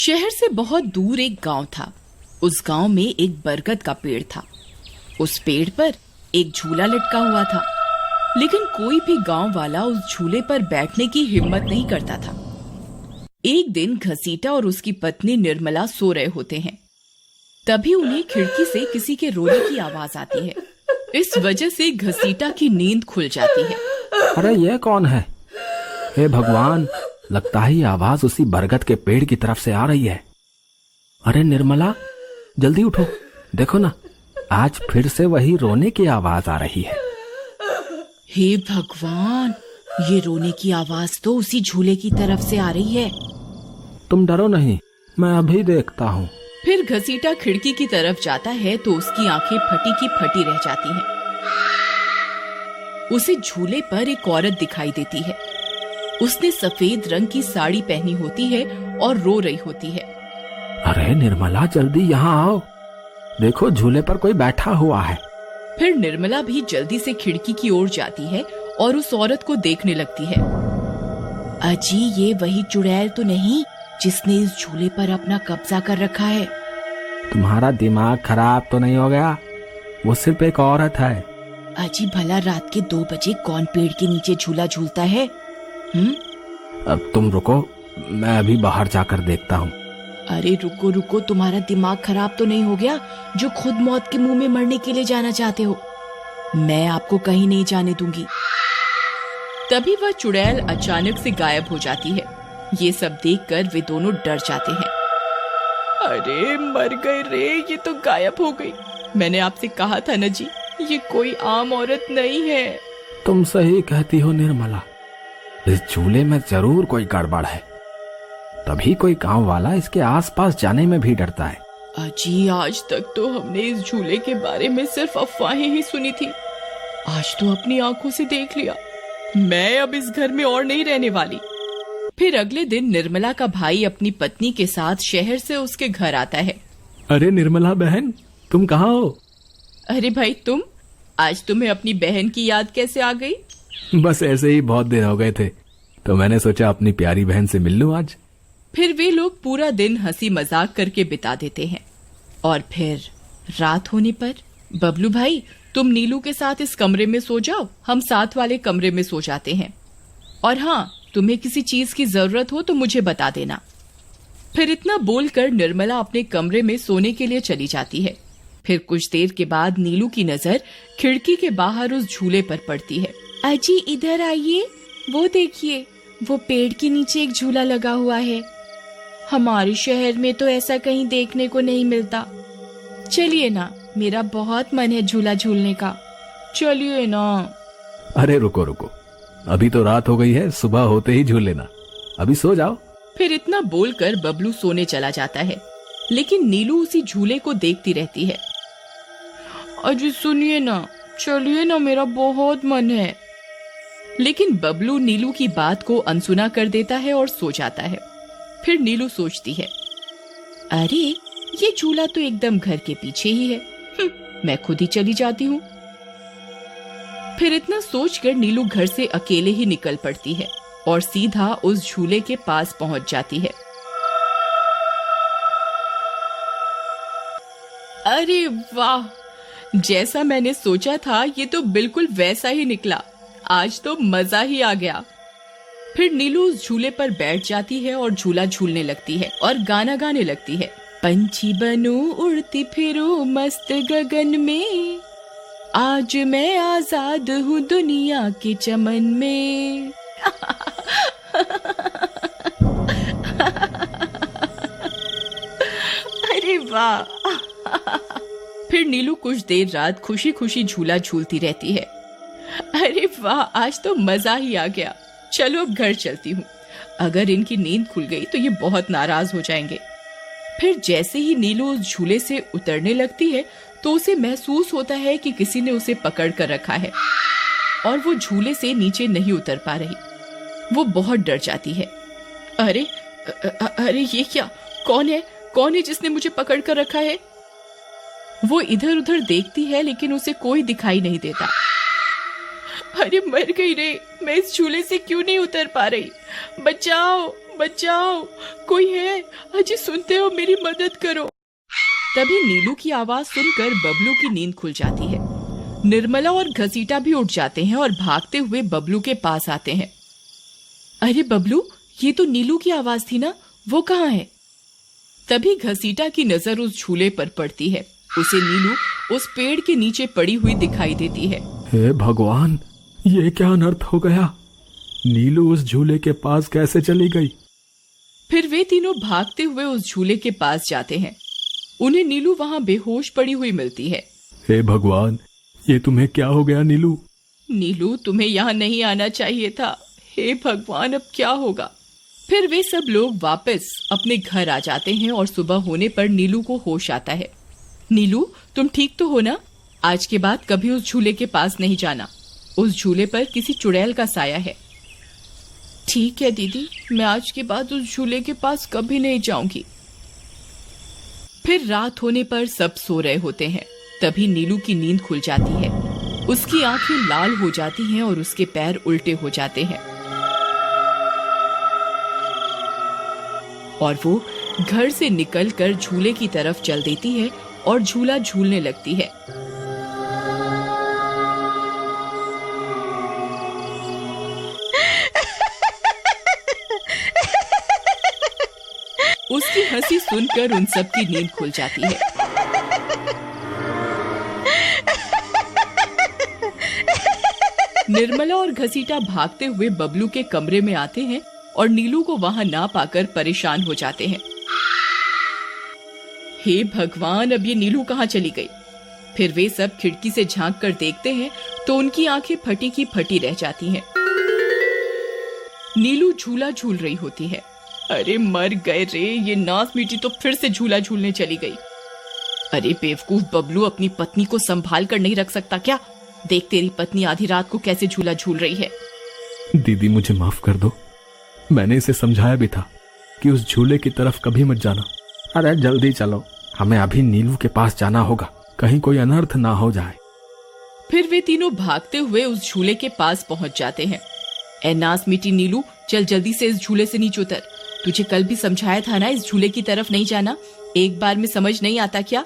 शहर से बहुत दूर एक गांव था। उस गांव में एक बरगद का पेड़ था। उस पेड़ पर एक झूला लटका हुआ था, लेकिन कोई भी गांव वाला उस झूले पर बैठने की हिम्मत नहीं करता था। एक दिन घसीटा और उसकी पत्नी निर्मला सो रहे होते हैं। तभी उन्हें खिड़की से किसी के रोने की आवाज आती है। इस वजह से घसीटा की नींद खुल जाती है। अरे ये कौन है? हे भगवान, लगता है ये आवाज उसी बरगद के पेड़ की तरफ से आ रही है। अरे निर्मला, जल्दी उठो, देखो ना, आज फिर से वही रोने की आवाज आ रही है। हे भगवान, ये रोने की आवाज तो उसी झूले की तरफ से आ रही है। तुम डरो नहीं, मैं अभी देखता हूँ। फिर घसीटा खिड़की की तरफ जाता है तो उसकी आंखें फटी की फटी रह जाती हैं। उसे झूले पर एक औरत दिखाई देती है। उसने सफेद रंग की साड़ी पहनी होती है और रो रही होती है। अरे निर्मला, जल्दी यहाँ आओ, देखो झूले पर कोई बैठा हुआ है। फिर निर्मला भी जल्दी से खिड़की की ओर जाती है और उस औरत को देखने लगती है। अजी, ये वही चुड़ैल तो नहीं जिसने इस झूले पर अपना कब्जा कर रखा है? तुम्हारा दिमाग खराब तो नहीं हो गया? वो सिर्फ एक औरत है। अजी, भला रात के 2 बजे कौन पेड़ के नीचे झूला झूलता है? अब तुम रुको, मैं अभी बाहर जाकर देखता हूँ। अरे रुको रुको, तुम्हारा दिमाग खराब तो नहीं हो गया जो खुद मौत के मुंह में मरने के लिए जाना चाहते हो? मैं आपको कहीं नहीं जाने दूंगी। तभी वह चुड़ैल अचानक से गायब हो जाती है। ये सब देखकर वे दोनों डर जाते हैं। अरे मर गए रे, ये तो गायब हो गई। मैंने आपसे कहा था ना जी, ये कोई आम औरत नहीं है। तुम सही कहती हो निर्मला, इस झूले में जरूर कोई गड़बड़ है, तभी कोई गांव वाला इसके आसपास जाने में भी डरता है। अजी, आज तक तो हमने इस झूले के बारे में सिर्फ अफवाहें ही सुनी थी। आज तो अपनी आंखों से देख लिया। मैं अब इस घर में और नहीं रहने वाली। फिर अगले दिन निर्मला का भाई अपनी पत्नी के साथ शहर से उसके घर आता है। अरे निर्मला बहन, तुम कहाँ हो? अरे भाई, तुम आज तुम्हें अपनी बहन की याद कैसे आ गई? बस ऐसे ही बहुत दिन हो गए थे, तो मैंने सोचा अपनी प्यारी बहन से मिल लूं आज। फिर वे लोग पूरा दिन हंसी मजाक करके बिता देते हैं। और फिर रात होने पर, बबलू भाई, तुम नीलू के साथ इस कमरे में सो जाओ, हम साथ वाले कमरे में सो जाते हैं। और हाँ, तुम्हें किसी चीज की जरूरत हो तो मुझे बता देना। फिर इतना बोलकर निर्मला अपने कमरे में सोने के लिए चली जाती है। फिर कुछ देर के बाद नीलू की नजर खिड़की के बाहर उस झूले पर पड़ती है। अजी, इधर आइए, वो देखिए, वो पेड़ के नीचे एक झूला लगा हुआ है। हमारे शहर में तो ऐसा कहीं देखने को नहीं मिलता। चलिए ना, मेरा बहुत मन है झूला झूलने का, चलिए ना। अरे रुको रुको, अभी तो रात हो गई है, सुबह होते ही झूल लेना, अभी सो जाओ। फिर इतना बोलकर बबलू सोने चला जाता है, लेकिन नीलू उसी झूले को देखती रहती है। अजी सुनिए ना, चलिए ना, मेरा बहुत मन है। लेकिन बबलू नीलू की बात को अनसुना कर देता है और सो जाता है। फिर नीलू सोचती है, अरे ये झूला तो एकदम घर के पीछे ही है, मैं खुद ही चली जाती हूँ। फिर इतना सोचकर नीलू घर से अकेले ही निकल पड़ती है और सीधा उस झूले के पास पहुंच जाती है। अरे वाह, जैसा मैंने सोचा था ये तो बिल्कुल वैसा ही निकला। आज तो मजा ही आ गया। फिर नीलू उस झूले पर बैठ जाती है और झूला झूलने लगती है और गाना गाने लगती है। पंछी बनूं, उड़ती फिरूं मस्त गगन में, आज मैं आजाद हूँ दुनिया के चमन में। अरे वाह। फिर नीलू कुछ देर रात खुशी खुशी झूला झूलती रहती है। अरे वाह, आज तो मजा ही आ गया। चलो अब घर चलती हूँ, अगर इनकी नींद खुल गई तो ये बहुत नाराज हो जाएंगे। फिर जैसे ही नीलू उस झूले से उतरने लगती है तो उसे महसूस होता है कि किसी ने उसे पकड़ कर रखा है और वो झूले से नीचे नहीं उतर पा रही। वो बहुत डर जाती है। अरे अरे ये क्या, कौन है जिसने मुझे पकड़ कर रखा है? वो इधर उधर देखती है लेकिन उसे कोई दिखाई नहीं देता। अरे मर गई रे, मैं इस झूले से क्यों नहीं उतर पा रही? बचाओ बचाओ, कोई है? अजी सुनते हो, मेरी मदद करो। तभी नीलू की आवाज सुनकर बबलू की नींद खुल जाती है। निर्मला और घसीटा भी उठ जाते हैं और भागते हुए बबलू के पास आते हैं। अरे बबलू, ये तो नीलू की आवाज थी ना, वो कहाँ है? तभी घसीटा की नजर उस झूले पर पड़ती है। उसे नीलू उस पेड़ के नीचे पड़ी हुई दिखाई देती है। हे भगवान, ये क्या अनर्थ हो गया? नीलू उस झूले के पास कैसे चली गई? फिर वे तीनों भागते हुए उस झूले के पास जाते हैं। उन्हें नीलू वहां बेहोश पड़ी हुई मिलती है। हे भगवान, ये तुम्हें क्या हो गया नीलू? नीलू, तुम्हें यहाँ नहीं आना चाहिए था। हे भगवान, अब क्या होगा? फिर वे सब लोग वापस अपने घर आ जाते हैं और सुबह होने पर नीलू को होश आता है। नीलू, तुम ठीक तो हो ना? आज के बाद कभी उस झूले के पास नहीं जाना। उस झूले पर किसी चुड़ैल का साया है। ठीक है दीदी, मैं आज के बाद उस झूले के पास कभी नहीं जाऊंगी। फिर रात होने पर सब सो रहे होते हैं। तभी नीलू की नींद खुल जाती है। उसकी आंखें लाल हो जाती हैं और उसके पैर उल्टे हो जाते हैं और वो घर से निकलकर झूले की तरफ चल देती है और झूला झूलने लगती है। उसकी हंसी सुनकर उन सबकी नींद खुल जाती है। निर्मला और घसीटा भागते हुए बबलू के कमरे में आते हैं और नीलू को वहां ना पाकर परेशान हो जाते हैं। हे भगवान, अब ये नीलू कहाँ चली गई? फिर वे सब खिड़की से झांक कर देखते हैं तो उनकी आंखें फटी की फटी रह जाती हैं। नीलू झूला झूल रही होती है। अरे मर गए रे, ये नास मीठी तो फिर से झूला झूलने चली गई। अरे बेवकूफ बबलू, अपनी पत्नी को संभाल कर नहीं रख सकता क्या? देख तेरी पत्नी आधी रात को कैसे झूला झूल रही है। दीदी, मुझे माफ कर दो। मैंने इसे समझाया भी था कि उस झूले की तरफ कभी मत जाना। अरे जल्दी चलो, हमें अभी नीलू के पास जाना होगा, कहीं कोई अनर्थ ना हो जाए। फिर वे तीनों भागते हुए उस झूले के पास पहुंच जाते हैं। ए नास मीठी नीलू, चल जल्दी से इस झूले से नीचे उतर। तुझे कल भी समझाया था ना इस झूले की तरफ नहीं जाना। एक बार में समझ नहीं आता क्या?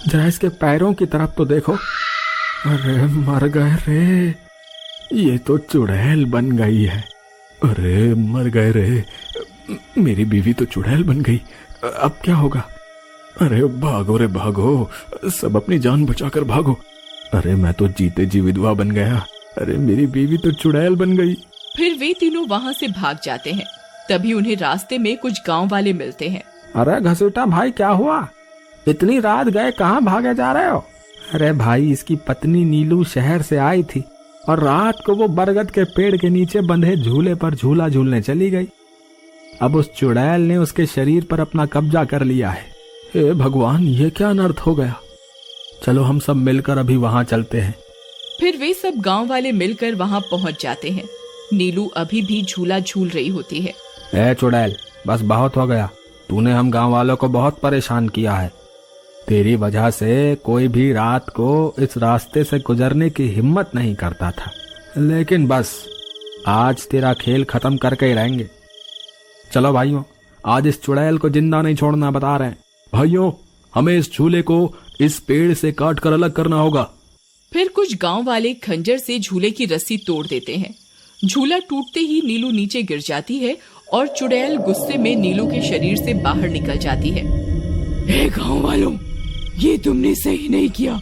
जरा इसके पैरों की तरफ तो देखो। अरे मर गए रे, ये तो चुड़ैल बन गई है। अरे मर गए रे, मेरी बीवी तो चुड़ैल बन गई। अब क्या होगा? अरे भागो रे भागो, सब अपनी जान बचाकर भागो। अरे मैं तो जीते जी विधवा बन गया। अरे मेरी बीवी तो चुड़ैल बन गई। फिर वे तीनों वहां से भाग जाते हैं। तभी उन्हें रास्ते में कुछ गांव वाले मिलते हैं। अरे घसीटा भाई, क्या हुआ? इतनी रात गए कहाँ भागे जा रहे हो? अरे भाई, इसकी पत्नी नीलू शहर से आई थी और रात को वो बरगद के पेड़ के नीचे बंधे झूले पर झूला झूलने चली गई। अब उस चुड़ैल ने उसके शरीर पर अपना कब्जा कर लिया है। हे भगवान, ये क्या अनर्थ हो गया? चलो हम सब मिलकर अभी वहां चलते हैं। फिर वे सब गांव वाले मिलकर वहां पहुंच जाते हैं। नीलू अभी भी झूला झूल रही होती है। ए चुड़ैल, बस बहुत हो गया। तूने हम गांव वालों को बहुत परेशान किया है। तेरी वजह से कोई भी रात को इस रास्ते से गुजरने की हिम्मत नहीं करता था, लेकिन बस आज तेरा खेल खत्म करके ही रहेंगे। चलो भाइयों, आज इस चुड़ैल को जिंदा नहीं छोड़ना बता रहे हैं। भाइयों, हमें इस झूले को इस पेड़ से काट कर अलग करना होगा। फिर कुछ गांव वाले खंजर से झूले की रस्सी तोड़ देते हैं। झूला टूटते ही नीलू नीचे गिर जाती है और चुड़ैल गुस्से में नीलू के शरीर से बाहर निकल जाती है। हे गांव वालों, ये तुमने सही नहीं किया,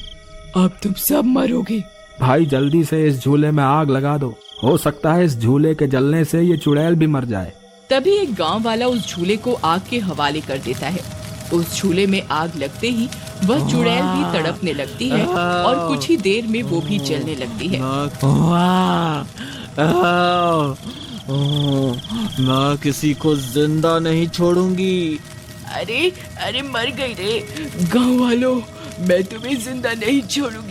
अब तुम सब मरोगे। भाई जल्दी से इस झूले में आग लगा दो, हो सकता है इस झूले के जलने से ये चुड़ैल भी मर जाए। तभी एक गांव वाला उस झूले को आग के हवाले कर देता है। उस झूले में आग लगते ही वह चुड़ैल भी तड़पने लगती है और कुछ ही देर में वो भी जलने लगती है। मैं किसी को जिंदा नहीं छोड़ूंगी। अरे अरे मर गई रे। गांव वालों, मैं तुम्हें जिंदा नहीं छोड़ूंगी।